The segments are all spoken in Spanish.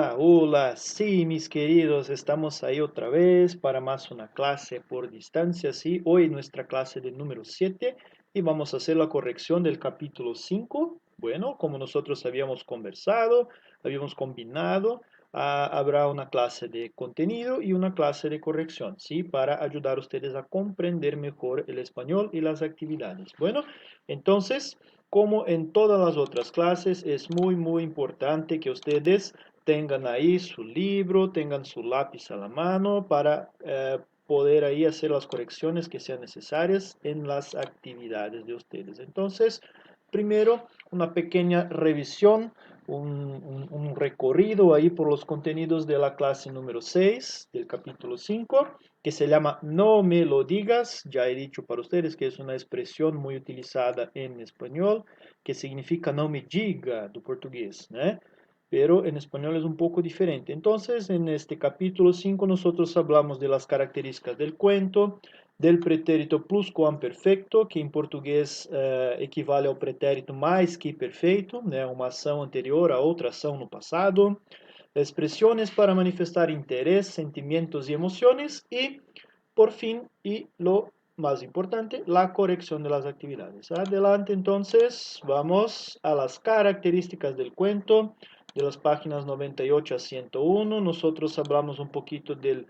Hola, hola, sí, mis queridos, estamos ahí otra vez para más una clase por distancia, sí, hoy nuestra clase del número 7 y vamos a hacer la corrección del capítulo 5. Bueno, como nosotros habíamos conversado, habíamos combinado, habrá una clase de contenido y una clase de corrección, sí, para ayudar a ustedes a comprender mejor el español y las actividades. Bueno, entonces, como en todas las otras clases, es muy importante que ustedes tengan ahí su libro, tengan su lápiz a la mano para poder ahí hacer las correcciones que sean necesarias en las actividades de ustedes. Entonces, primero, una pequeña revisión, un recorrido ahí por los contenidos de la clase número 6 del capítulo 5 que se llama No me lo digas. Ya he dicho para ustedes que es una expresión muy utilizada en español, que significa no me diga, do portugués, ¿no? Pero en español es un poco diferente. Entonces, en este capítulo 5 nosotros hablamos de las características del cuento, del pretérito pluscuamperfecto, que em português equivale ao pretérito mais que perfeito, né? Uma ação anterior a outra ação no passado, expressões para manifestar interesse, sentimientos e emoções, e, por fim, y lo más importante, la corrección de las actividades. Adelante, entonces, vamos a las características del cuento, de las páginas 98 a 101. Nosotros hablamos un poquito del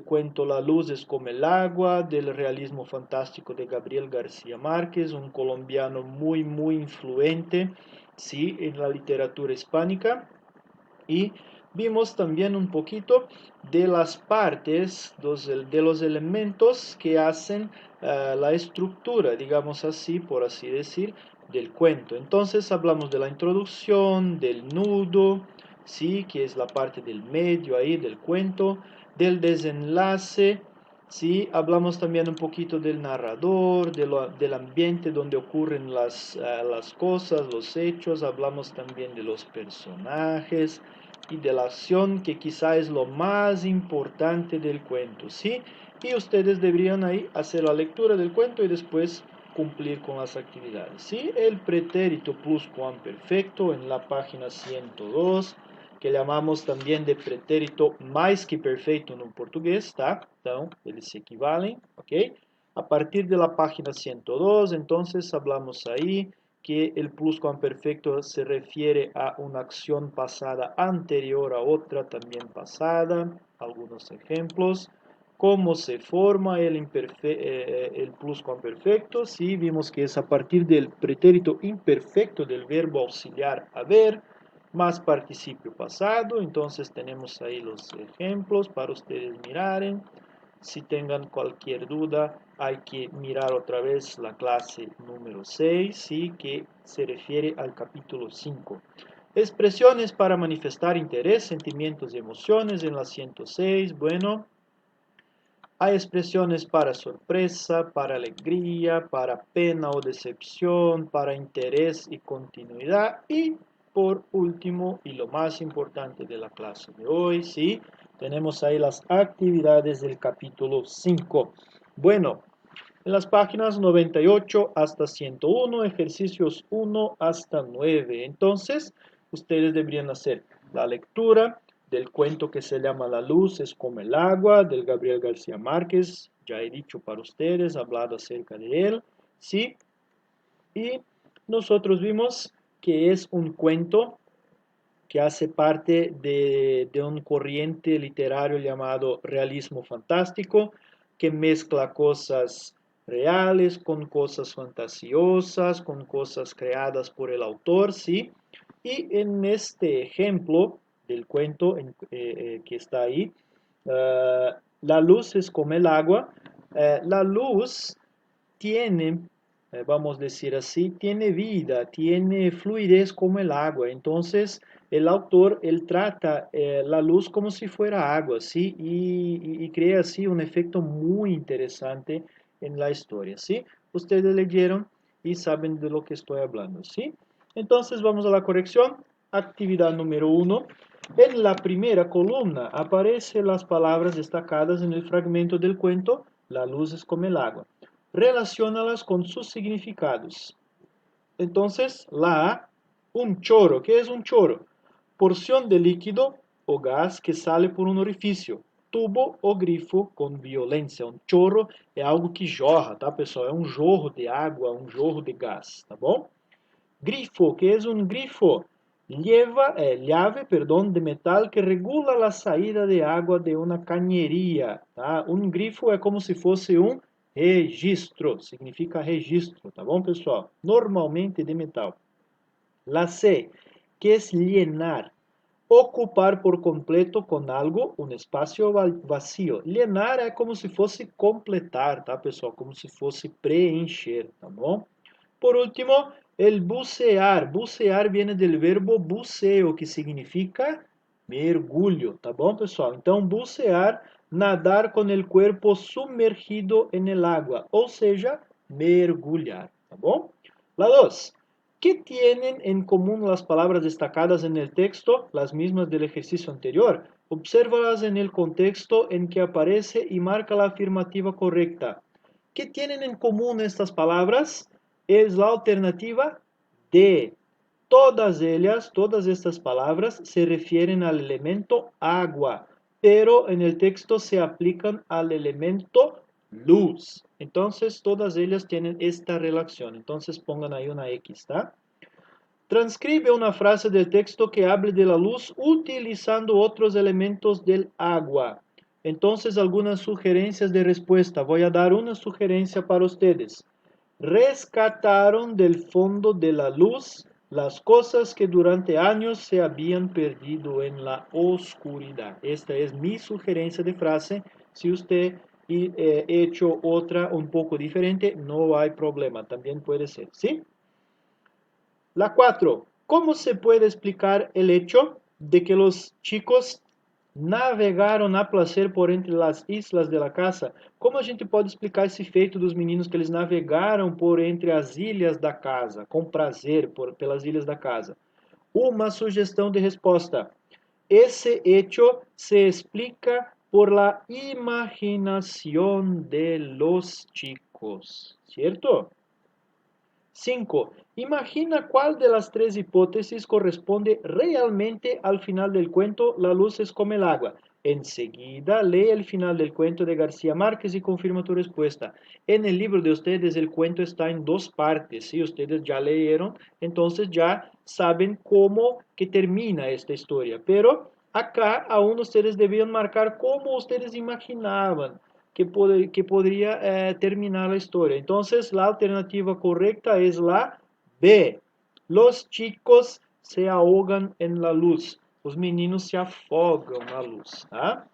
cuento La luz es como el agua, del realismo fantástico de Gabriel García Márquez, un colombiano muy influente, sí, en la literatura hispánica. Y vimos también un poquito de las partes, de los elementos que hacen la estructura, digamos así, por así decir, del cuento. Entonces hablamos de la introducción, del nudo, sí, que es la parte del medio ahí del cuento, del desenlace, sí, hablamos también un poquito del narrador, del ambiente donde ocurren las cosas, los hechos, hablamos también de los personajes y de la acción, que quizá es lo más importante del cuento, ¿sí? Y ustedes deberían ahí hacer la lectura del cuento y después cumplir con las actividades, ¿sí? El pretérito pluscuamperfecto en la página 102, que llamamos también de pretérito mais que perfeito no português, tá? Então, eles se equivalem, ok? A partir de la página 102, entonces hablamos ahí que el pluscuamperfecto se refiere a una acción pasada anterior a otra también pasada. Algunos ejemplos. ¿Cómo se forma el pluscuamperfecto? Sí, vimos que es a partir del pretérito imperfecto del verbo auxiliar haber, más participio pasado. Entonces tenemos ahí los ejemplos para ustedes miraren. Si tengan cualquier duda, hay que mirar otra vez la clase número 6, ¿sí? Que se refiere al capítulo 5. Expresiones para manifestar interés, sentimientos y emociones en la 106. Bueno, hay expresiones para sorpresa, para alegría, para pena o decepción, para interés y continuidad. Y por último, y lo más importante de la clase de hoy, ¿sí? Tenemos ahí las actividades del capítulo 5. Bueno, en las páginas 98 hasta 101, ejercicios 1 hasta 9. Entonces, ustedes deberían hacer la lectura del cuento que se llama La luz es como el agua, del Gabriel García Márquez. Ya he dicho para ustedes, hablado acerca de él, ¿sí? Y nosotros vimos que es un cuento que hace parte de un corriente literario llamado realismo fantástico, que mezcla cosas reales con cosas fantasiosas, con cosas creadas por el autor, ¿sí? Y en este ejemplo del cuento que está ahí, la luz es como el agua. La luz tiene, vamos a decir así, tiene vida, tiene fluidez como el agua. Entonces, el autor, él trata la luz como si fuera agua, ¿sí? Y crea así un efecto muy interesante en la historia, ¿sí? Ustedes leyeron y saben de lo que estoy hablando, ¿sí? Entonces, vamos a la corrección. Actividad número 1. En la primera columna aparecen las palabras destacadas en el fragmento del cuento La luz es como el agua. Relaciónalas con sus significados. Entonces, la A, un choro. ¿Qué es un choro? porción de líquido o gas que sale por um orifício. Tubo ou grifo com violência. Um chorro é algo que jorra, tá, pessoal? É um jorro de água, um jorro de gás, tá bom? Grifo, que é um grifo? Llave, perdão, de metal que regula a saída de água de uma cañería, tá? Um grifo é como se fosse um registro, significa registro, tá bom, pessoal? Normalmente de metal. La C, que é llenar. Ocupar por completo com algo um espaço vazio. Llenar é como se fosse completar, tá, pessoal? Como se fosse preencher, tá bom? Por último, el bucear. Bucear viene del verbo buceo, que significa mergulho, tá bom, pessoal? Então, bucear, nadar com o corpo submergido en el agua, ou seja, mergulhar, tá bom? La 2. ¿Qué tienen en común las palabras destacadas en el texto? Las mismas del ejercicio anterior. Obsérvalas en el contexto en que aparece y marca la afirmativa correcta. ¿Qué tienen en común estas palabras? Es la alternativa D. Todas ellas, todas estas palabras se refieren al elemento agua, pero en el texto se aplican al elemento luz. Entonces, todas ellas tienen esta relación. Entonces, pongan ahí una X, ¿tá? Transcribe una frase del texto que hable de la luz utilizando otros elementos del agua. Entonces, algunas sugerencias de respuesta. Voy a dar una sugerencia para ustedes. Rescataron del fondo de la luz las cosas que durante años se habían perdido en la oscuridad. Esta es mi sugerencia de frase. Si usted ha hecho otra un poco diferente, no hay problema. También puede ser, ¿sí? La 4. ¿Cómo se puede explicar el hecho de que los chicos navegaram a placer por entre as islas de la casa? Como a gente pode explicar esse feito dos meninos que eles navegaram por entre as ilhas da casa, com prazer pelas ilhas da casa? Uma sugestão de resposta. Esse hecho se explica por la imaginación de los chicos, ¿cierto? 5. Imagina cuál de las tres hipótesis corresponde realmente al final del cuento La luz es como el agua. Enseguida lee el final del cuento de García Márquez y confirma tu respuesta. En el libro de ustedes el cuento está en dos partes. Si ustedes ya leyeron, entonces ya saben cómo que termina esta historia. Pero acá aún ustedes debían marcar cómo ustedes imaginaban que podría terminar la historia. Entonces, la alternativa correcta es la B. Los chicos se ahogan en la luz. Los meninos se afogan en la luz. ¿Ah?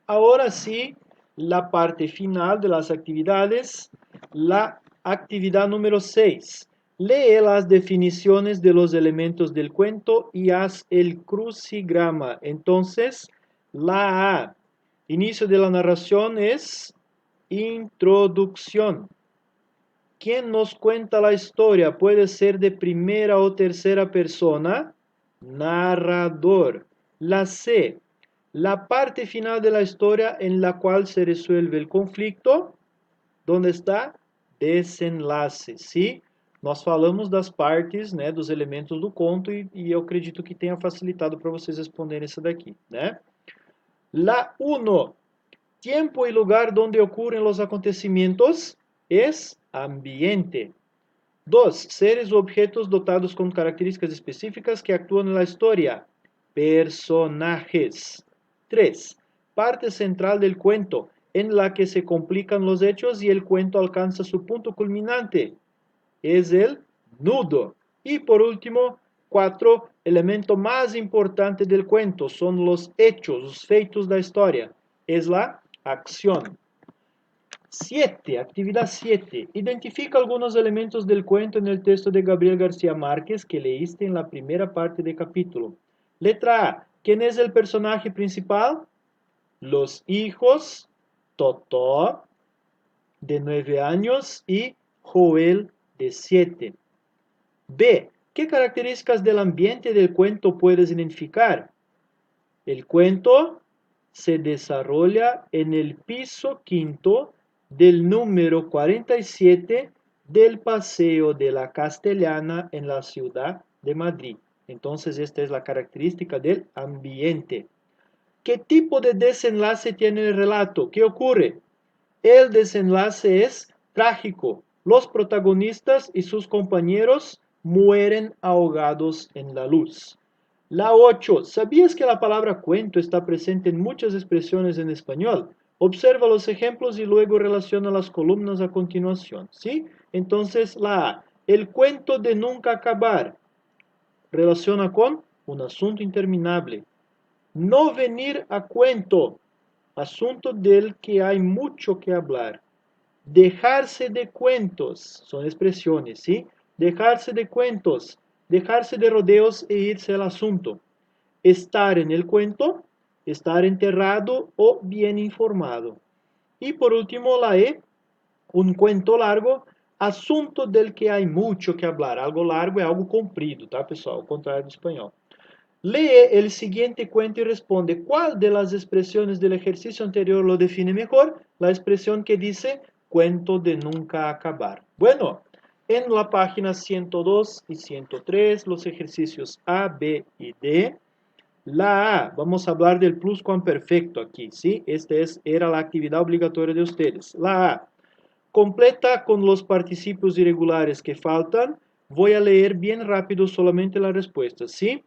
Ahora sí, la parte final de las actividades. La actividad número 6. Lee las definiciones de los elementos del cuento y haz el crucigrama. Entonces, la A. Inicio de la narración es introducción. ¿Quién nos cuenta la historia? Puede ser de primera o tercera persona. Narrador. La C. La parte final de la historia en la cual se resuelve el conflicto. ¿Dónde está? Desenlace. ¿Sí? Nós falamos das partes, né, dos elementos do conto e eu acredito que tenha facilitado para vocês responderem essa daqui, né? La 1. Tiempo y lugar donde ocurren los acontecimientos es ambiente. 2. Seres u objetos dotados con características específicas que actúan en la historia. Personajes. 3. Parte central del cuento, en la que se complican los hechos y el cuento alcanza su punto culminante. Es el nudo. Y por último, 4. Elemento más importante del cuento son los hechos, los feitos da historia. Es la acción. 7. Actividad 7. Identifica algunos elementos del cuento en el texto de Gabriel García Márquez que leíste en la primera parte del capítulo. Letra A. ¿Quién es el personaje principal? Los hijos, Totó, de 9 años, y Joel, de 7. B. ¿Qué características del ambiente del cuento puedes identificar? El cuento se desarrolla en el piso quinto del número 47 del Paseo de la Castellana en la ciudad de Madrid. Entonces esta es la característica del ambiente. ¿Qué tipo de desenlace tiene el relato? ¿Qué ocurre? El desenlace es trágico. Los protagonistas y sus compañeros mueren ahogados en la luz. La 8. ¿Sabías que la palabra cuento está presente en muchas expresiones en español? Observa los ejemplos y luego relaciona las columnas a continuación, ¿sí? Entonces, la A. El cuento de nunca acabar relaciona con un asunto interminable. No venir a cuento, asunto del que hay mucho que hablar. Dejarse de cuentos, son expresiones, ¿sí? Dejarse de cuentos, dejarse de rodeos e irse al asunto. Estar en el cuento, estar enterrado o bien informado. Y por último, la E, un cuento largo, asunto del que hay mucho que hablar. Algo largo é algo comprido, tá, pessoal? Ao contrário do espanhol. Lee el siguiente cuento y responde cuál de las expresiones del ejercicio anterior lo define mejor. La expresión que dice cuento de nunca acabar. Bueno, en la página 102 y 103, los ejercicios A, B y D. La A, vamos a hablar del pluscuamperfecto aquí, ¿sí? Era la actividad obligatoria de ustedes. La A, completa con los participios irregulares que faltan. Voy a leer bien rápido solamente las respuestas, ¿sí?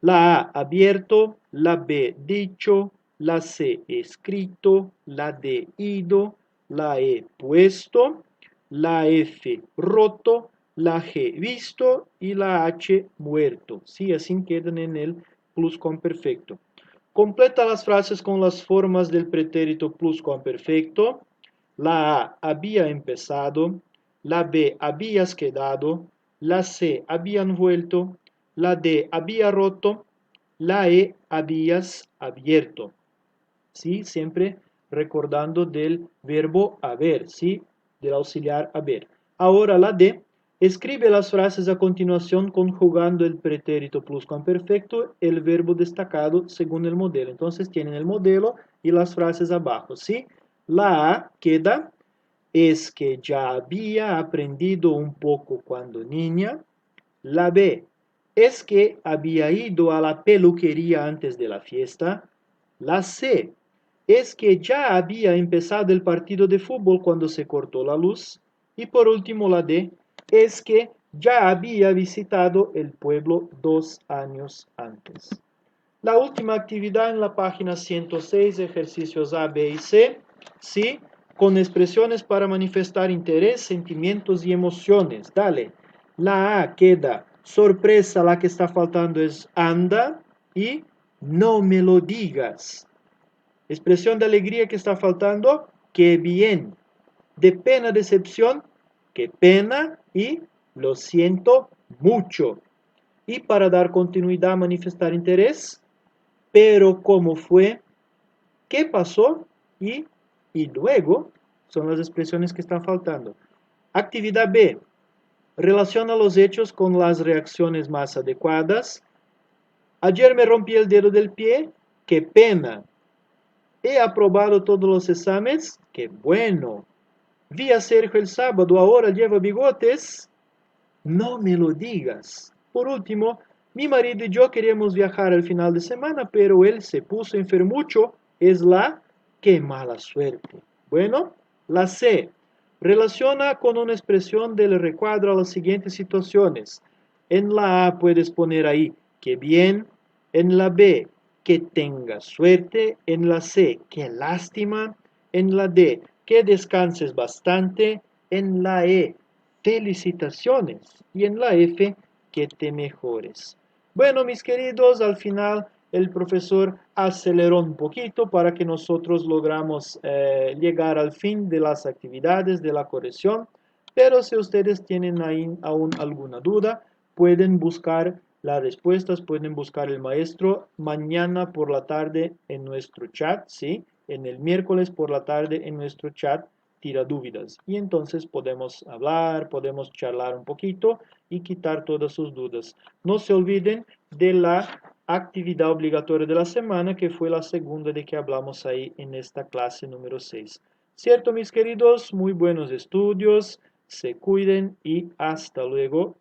La A, abierto, la B, dicho, la C, escrito, la D, ido, la E, puesto, la F, roto, la G, visto y la H, muerto. Sí, así quedan en el pluscuamperfecto. Completa las frases con las formas del pretérito pluscuamperfecto. La A, había empezado, la B, habías quedado, la C, habían vuelto, la D, había roto, la E, habías abierto. ¿Sí? Siempre recordando del verbo haber, ¿sí? Del auxiliar haber. Ahora la D, escribe las frases a continuación conjugando el pretérito pluscuamperfecto, el verbo destacado según el modelo. Entonces tienen el modelo y las frases abajo, ¿sí? La A queda, es que ya había aprendido un poco cuando niña. La B, es que había ido a la peluquería antes de la fiesta. La C, es que ya había empezado el partido de fútbol cuando se cortó la luz. Y por último la D, es que ya había visitado el pueblo 2 años antes. La última actividad en la página 106, ejercicios A, B y C, ¿sí? Con expresiones para manifestar interés, sentimientos y emociones. Dale. La A queda sorpresa, la que está faltando es anda y no me lo digas. Expresión de alegría que está faltando, qué bien. De pena, decepción, qué pena y lo siento mucho. Y para dar continuidad, manifestar interés, pero cómo fue, qué pasó y luego son las expresiones que están faltando. Actividad B. Relaciona los hechos con las reacciones más adecuadas. Ayer me rompí el dedo del pie, qué pena. He aprobado todos los exámenes, qué bueno. Vi a Sergio el sábado, ahora lleva bigotes. No me lo digas. Por último, mi marido y yo queríamos viajar al final de semana, pero él se puso enfermucho. Es la qué mala suerte. Bueno, la C. Relaciona con una expresión del recuadro a las siguientes situaciones. En la A puedes poner ahí, qué bien. En la B, que tenga suerte. En la C, qué lástima. En la D, que descanses bastante. En la E, felicitaciones. Y en la F, que te mejores. Bueno, mis queridos, al final el profesor aceleró un poquito para que nosotros logramos llegar al fin de las actividades de la corrección. Pero si ustedes tienen ahí aún alguna duda, pueden buscar las respuestas, pueden buscar el maestro mañana por la tarde en nuestro chat, ¿sí? En el miércoles por la tarde en nuestro chat tira dúvidas. Y entonces podemos hablar, podemos charlar un poquito y quitar todas sus dudas. No se olviden de la actividad obligatoria de la semana, que fue la segunda de que hablamos ahí en esta clase número 6. ¿Cierto, mis queridos? Muy buenos estudios, se cuiden y hasta luego.